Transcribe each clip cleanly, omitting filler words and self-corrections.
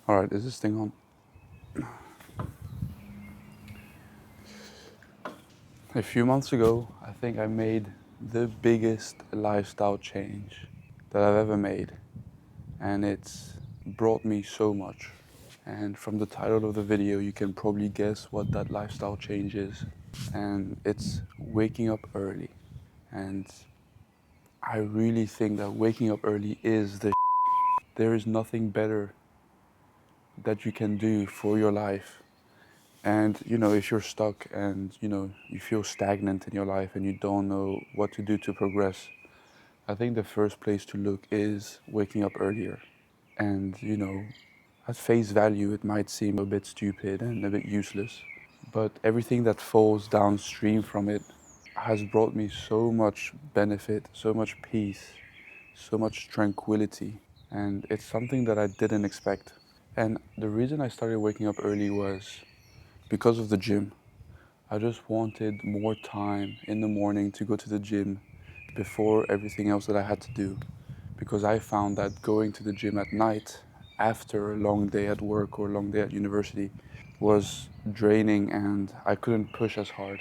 All right, is this thing on? A few months ago, I think I made the biggest lifestyle change that I've ever made, and it's brought me so much. And from the title of the video, you can probably guess what that lifestyle change is. And it's waking up early. And I really think that waking up early is the There is nothing better that you can do for your life. And if you're stuck and you feel stagnant in your life and you don't know what to do to progress, I think the first place to look is waking up earlier. And at face value, it might seem a bit stupid and a bit useless, but everything that falls downstream from it has brought me so much benefit, so much peace, so much tranquility, and it's something that I didn't expect. And the reason I started waking up early was because of the gym. I just wanted more time in the morning to go to the gym before everything else that I had to do. Because I found that going to the gym at night after a long day at work or a long day at university was draining and I couldn't push as hard.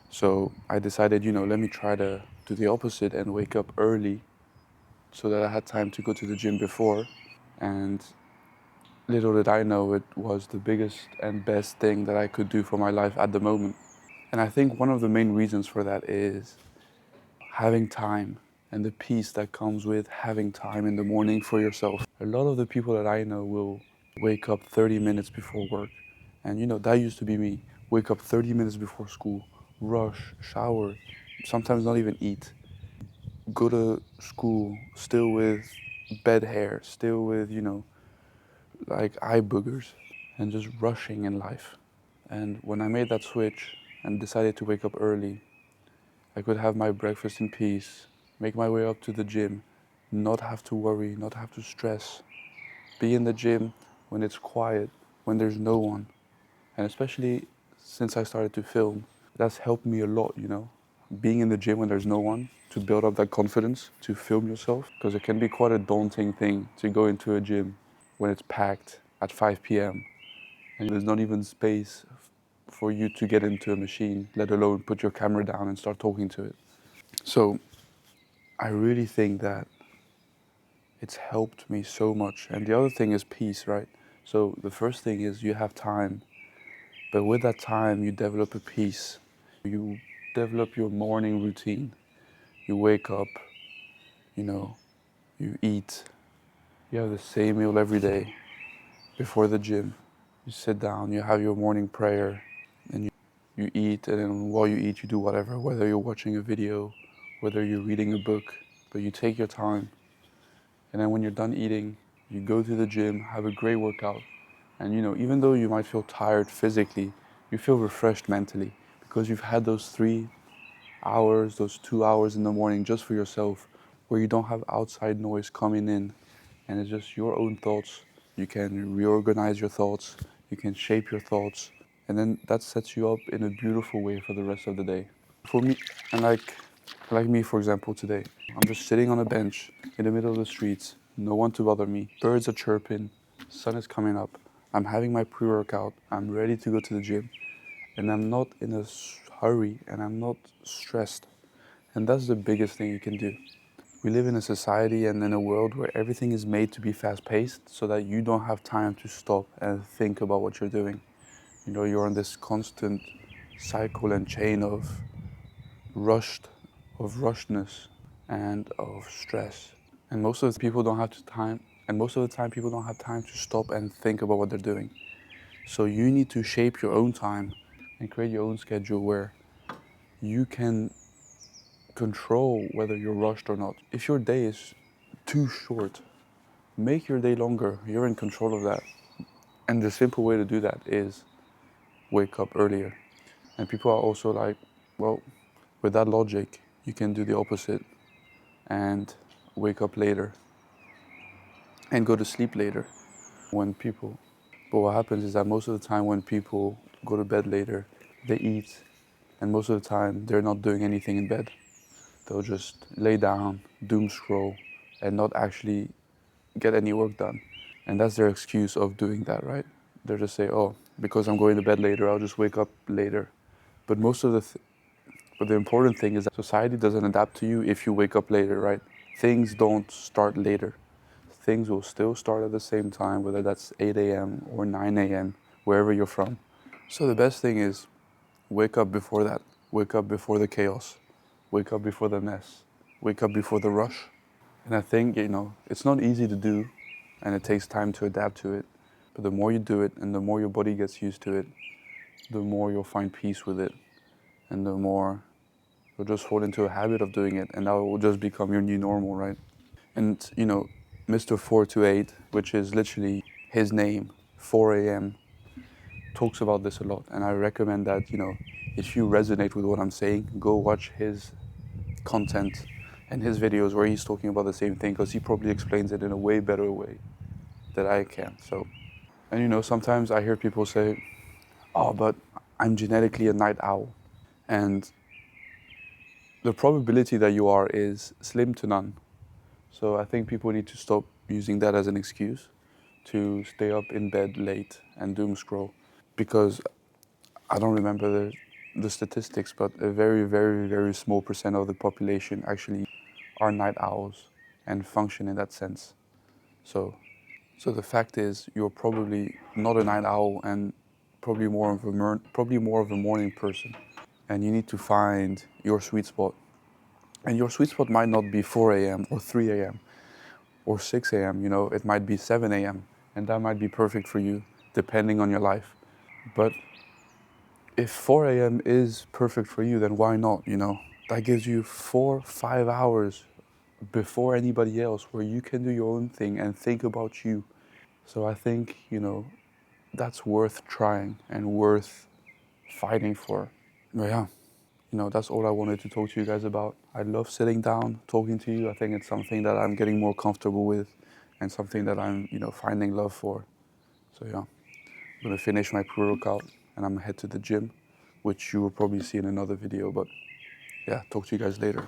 So I decided, let me try to do the opposite and wake up early so that I had time to go to the gym before. And little did I know it was the biggest and best thing that I could do for my life at the moment. And I think one of the main reasons for that is having time and the peace that comes with having time in the morning for yourself. A lot of the people that I know will wake up 30 minutes before work. And that used to be me. Wake up 30 minutes before school, rush, shower, sometimes not even eat. Go to school still with bed hair, still with, like eye boogers, and just rushing in life. And when I made that switch and decided to wake up early, I could have my breakfast in peace, make my way up to the gym, not have to worry, not have to stress, be in the gym when it's quiet, when there's no one. And especially since I started to film, that's helped me a lot, being in the gym when there's no one, to build up that confidence to film yourself, because it can be quite a daunting thing to go into a gym when it's packed at 5 p.m. and there's not even space for you to get into a machine, let alone put your camera down and start talking to it. So I really think that it's helped me so much. And the other thing is peace, right? So the first thing is you have time, but with that time, you develop a peace. You develop your morning routine. You wake up, you eat, you have the same meal every day before the gym. You sit down, you have your morning prayer, and you eat, and then while you eat, you do whatever, whether you're watching a video, whether you're reading a book, but you take your time. And then when you're done eating, you go to the gym, have a great workout. And even though you might feel tired physically, you feel refreshed mentally because you've had those 3 hours, those 2 hours in the morning just for yourself where you don't have outside noise coming in and it's just your own thoughts. You can reorganize your thoughts, you can shape your thoughts, and then that sets you up in a beautiful way for the rest of the day. For me, and like me, for example, today, I'm just sitting on a bench in the middle of the streets, no one to bother me, birds are chirping, sun is coming up, I'm having my pre-workout, I'm ready to go to the gym, and I'm not in a hurry and I'm not stressed. And that's the biggest thing you can do. We live in a society and in a world where everything is made to be fast-paced so that you don't have time to stop and think about what you're doing. You're on this constant cycle and chain rushed, of rushedness and of stress. And most of the people don't have time, and most of the time people don't have time to stop and think about what they're doing. So you need to shape your own time and create your own schedule where you can control whether you're rushed or not. If your day is too short, make your day longer. You're in control of that. And the simple way to do that is wake up earlier. And people are also like, well, with that logic, you can do the opposite and wake up later and go to sleep later. But what happens is that most of the time when people go to bed later, they eat, and most of the time they're not doing anything in bed. They'll just lay down, doom scroll, and not actually get any work done. And that's their excuse of doing that, right? They're just say, oh, because I'm going to bed later, I'll just wake up later. But but the important thing is that society doesn't adapt to you if you wake up later, right? Things don't start later. Things will still start at the same time, whether that's 8 a.m. or 9 a.m., wherever you're from. So the best thing is wake up before that. Wake up before the chaos. Wake up before the mess. Wake up before the rush. And I think, it's not easy to do, and it takes time to adapt to it. But the more you do it and the more your body gets used to it, the more you'll find peace with it. And the more you'll just fall into a habit of doing it, and that will just become your new normal, right? And, Mr. 428, which is literally his name, 4 a.m., talks about this a lot. And I recommend that, if you resonate with what I'm saying, go watch his content and his videos where he's talking about the same thing, because he probably explains it in a way better way that I can. So, and sometimes I hear people say, oh, but I'm genetically a night owl. And the probability that you are is slim to none. So I think people need to stop using that as an excuse to stay up in bed late and doom scroll. Because I don't remember the statistics, but a very, very, very small percent of the population actually are night owls and function in that sense. So the fact is, you're probably not a night owl and probably more of a morning person. And you need to find your sweet spot. And your sweet spot might not be 4 a.m. or 3 a.m. or 6 a.m. It might be 7 a.m. and that might be perfect for you, depending on your life. But if 4 a.m. is perfect for you, then why not? That gives you 4-5 hours before anybody else where you can do your own thing and think about you. So I think, that's worth trying and worth fighting for. But yeah, that's all I wanted to talk to you guys about. I love sitting down, talking to you. I think it's something that I'm getting more comfortable with and something that I'm, finding love for. So yeah, I'm gonna finish my pre-workout and I'm gonna head to the gym, which you will probably see in another video. But yeah, talk to you guys later.